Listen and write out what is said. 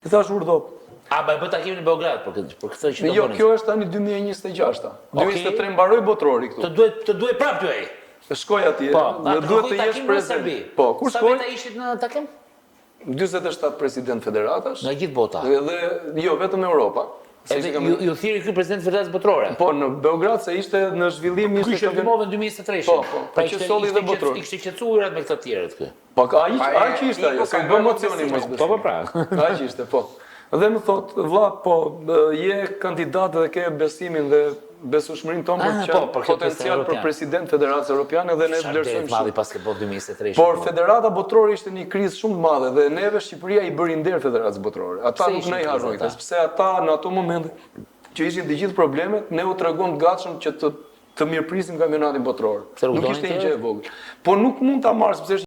I thash urdhë. A bë takimin në Beograd për këtë që do Jo, bëni? kjo është tani 2026-ta. 2023 mbaroi botrori këtu. Të duhet prapë ty ai. Shkoj atje, Po, dhe duhet të jesh prezident. Po, kur sa shkoj? veta ishit në takim? 47 president federatash. Nga gjithë bota. Dhe jo, vetëm Europa. Ju thiri ky president federatës botërore. Po, në Beograd se ishte në zhvillim Ky që filmove në 2023. Po, pra që solli dhe botror. Ishte qetësuar me këta të tjerët këtu. Po, aq ishte ajo, se bë emocioni mos besim. Po, pra. Aq ishte, po. Dhe më thot, vlla, po, je kandidat dhe ke besimin dhe besueshmërinë tonë për potencial për president Federatës Europiane dhe ne vlerësojmë shumë. Madhi pas ke bot 2023. Por Federata Botërore ishte një krizë shumë të madhe dhe neve Shqipëria i bëri nder Federatës Botërore. Ata nuk na i harrojnë, sepse ata në ato momente që ishin të gjithë problemet, ne u treguam të gatshëm që të mirëprisim kampionatin botëror. Nuk ishte një gjë e vogël. Po nuk mund ta marrë sepse